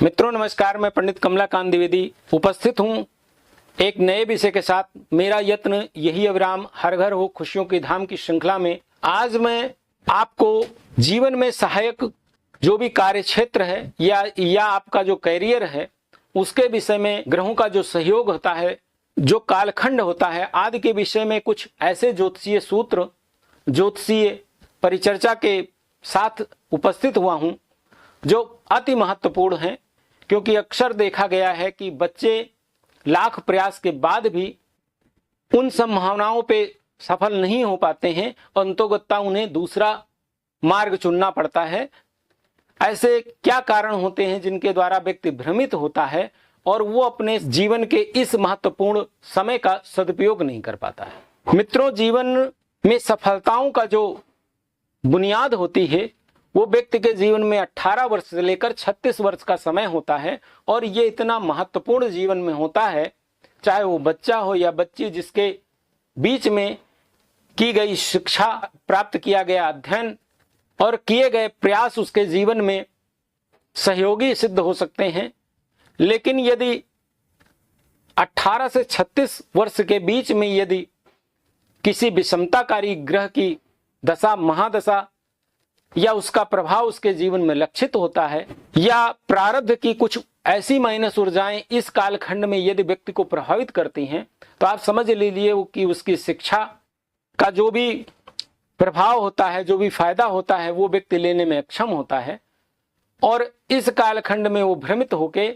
मित्रों नमस्कार, मैं पंडित कमलाकांत द्विवेदी उपस्थित हूँ एक नए विषय के साथ। मेरा यत्न यही अविराम, हर घर हो खुशियों की धाम की श्रृंखला में आज मैं आपको जीवन में सहायक जो भी कार्य क्षेत्र है या आपका जो कैरियर है उसके विषय में ग्रहों का जो सहयोग होता है, जो कालखंड होता है आदि के विषय में कुछ ऐसे ज्योतिषीय सूत्र, ज्योतिषीय परिचर्चा के साथ उपस्थित हुआ हूँ जो अति महत्वपूर्ण हैं। क्योंकि अक्सर देखा गया है कि बच्चे लाख प्रयास के बाद भी उन संभावनाओं पे सफल नहीं हो पाते हैं और अंतोगत्ता उन्हें दूसरा मार्ग चुनना पड़ता है। ऐसे क्या कारण होते हैं जिनके द्वारा व्यक्ति भ्रमित होता है और वो अपने जीवन के इस महत्वपूर्ण समय का सदुपयोग नहीं कर पाता है। मित्रों, जीवन में सफलताओं का जो बुनियाद होती है वो व्यक्ति के जीवन में 18 वर्ष से लेकर 36 वर्ष का समय होता है और ये इतना महत्वपूर्ण जीवन में होता है, चाहे वो बच्चा हो या बच्ची, जिसके बीच में की गई शिक्षा, प्राप्त किया गया अध्ययन और किए गए प्रयास उसके जीवन में सहयोगी सिद्ध हो सकते हैं। लेकिन यदि 18 से 36 वर्ष के बीच में यदि किसी विषमताकारी ग्रह की दशा, महादशा या उसका प्रभाव उसके जीवन में लक्षित होता है या प्रारब्ध की कुछ ऐसी माइनस ऊर्जाएं इस कालखंड में यदि व्यक्ति को प्रभावित करती हैं, तो आप समझ लीजिए कि उसकी शिक्षा का जो भी प्रभाव होता है, जो भी फायदा होता है, वो व्यक्ति लेने में अक्षम होता है और इस कालखंड में वो भ्रमित होके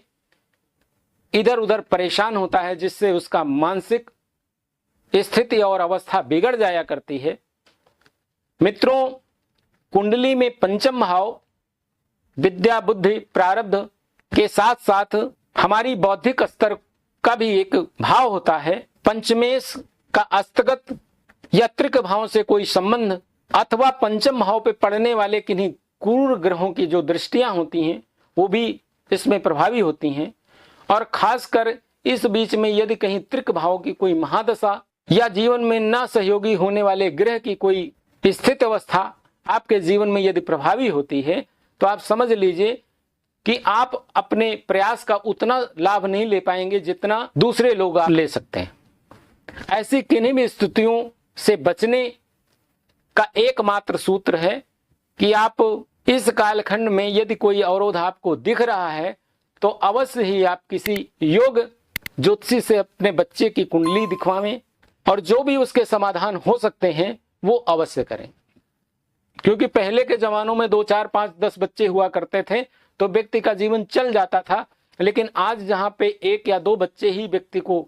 इधर उधर परेशान होता है, जिससे उसका मानसिक स्थिति और अवस्था बिगड़ जाया करती है। मित्रों, कुंडली में पंचम भाव विद्या, बुद्धि, प्रारब्ध के साथ साथ हमारी बौद्धिक स्तर का भी एक भाव होता है। पंचमेश का अस्तगत या त्रिक भाव से कोई संबंध अथवा पंचम भाव पे पड़ने वाले किन्हीं क्रूर ग्रहों की जो दृष्टियां होती हैं वो भी इसमें प्रभावी होती हैं। और खासकर इस बीच में यदि कहीं त्रिक भाव की कोई महादशा या जीवन में न सहयोगी होने वाले ग्रह की कोई स्थित अवस्था आपके जीवन में यदि प्रभावी होती है, तो आप समझ लीजिए कि आप अपने प्रयास का उतना लाभ नहीं ले पाएंगे जितना दूसरे लोग आप ले सकते हैं। ऐसी किन्हीं भी स्थितियों से बचने का एकमात्र सूत्र है कि आप इस कालखंड में यदि कोई अवरोध आपको दिख रहा है तो अवश्य ही आप किसी योग ज्योतिषी से अपने बच्चे की कुंडली दिखवाएं और जो भी उसके समाधान हो सकते हैं वो अवश्य करें। क्योंकि पहले के जमानों में 2, 4, 5, 10 बच्चे हुआ करते थे तो व्यक्ति का जीवन चल जाता था। लेकिन आज जहां पे 1 या 2 बच्चे ही व्यक्ति को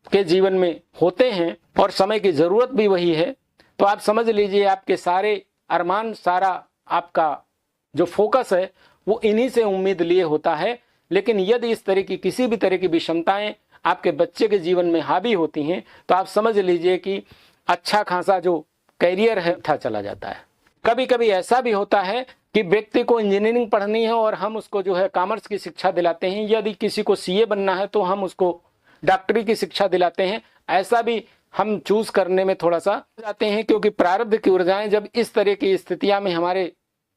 के जीवन में होते हैं और समय की जरूरत भी वही है, तो आप समझ लीजिए आपके सारे अरमान, सारा आपका जो फोकस है वो इन्हीं से उम्मीद लिए होता है। लेकिन यदि इस तरह की किसी भी तरह की विषमताएं आपके बच्चे के जीवन में हावी होती हैं तो आप समझ लीजिए कि अच्छा खासा जो कैरियर है था चला जाता है। कभी कभी ऐसा भी होता है कि व्यक्ति को इंजीनियरिंग पढ़नी है और हम उसको जो है कॉमर्स की शिक्षा दिलाते हैं। यदि किसी को सीए बनना है तो हम उसको डॉक्टरी की शिक्षा दिलाते हैं। ऐसा भी हम चूज करने में थोड़ा सा जाते हैं, क्योंकि प्रारब्ध की ऊर्जाएं जब इस तरह की स्थितियां में हमारे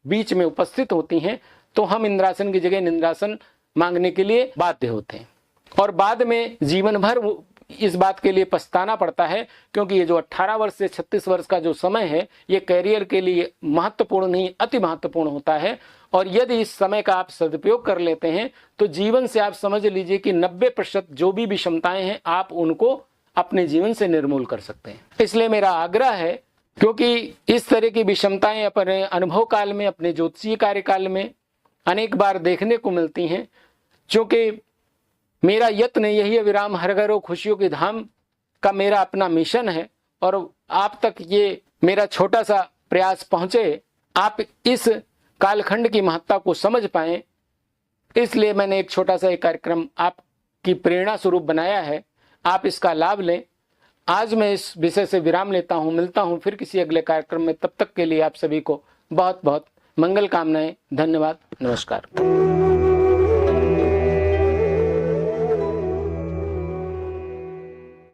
बीच में उपस्थित होती हैं तो हम इंद्रासन की जगह निंद्रासन मांगने के लिए बाध्य होते हैं और बाद में जीवन भर इस बात के लिए पछताना पड़ता है। क्योंकि ये जो 18 वर्ष से 36 वर्ष का जो समय है ये कैरियर के लिए महत्वपूर्ण नहीं, अति महत्वपूर्ण होता है। और यदि इस समय का आप सदुपयोग कर लेते हैं तो जीवन से आप समझ लीजिए कि 90% जो भी विषमताएं हैं आप उनको अपने जीवन से निर्मूल कर सकते हैं। इसलिए मेरा आग्रह है, क्योंकि इस तरह की विषमताएं अपने अनुभव काल में, अपने ज्योतिषीय कार्यकाल में अनेक बार देखने को मिलती हैं। क्योंकि मेरा यत्न यही अविराम, हर घर हो खुशियों की धाम का मेरा अपना मिशन है और आप तक ये मेरा छोटा सा प्रयास पहुंचे, आप इस कालखंड की महत्ता को समझ पाएं, इसलिए मैंने एक छोटा सा एक कार्यक्रम आपकी प्रेरणा स्वरूप बनाया है। आप इसका लाभ लें। आज मैं इस विषय से विराम लेता हूं, मिलता हूं फिर किसी अगले कार्यक्रम में। तब तक के लिए आप सभी को बहुत बहुत मंगल कामनाएं। धन्यवाद, नमस्कार।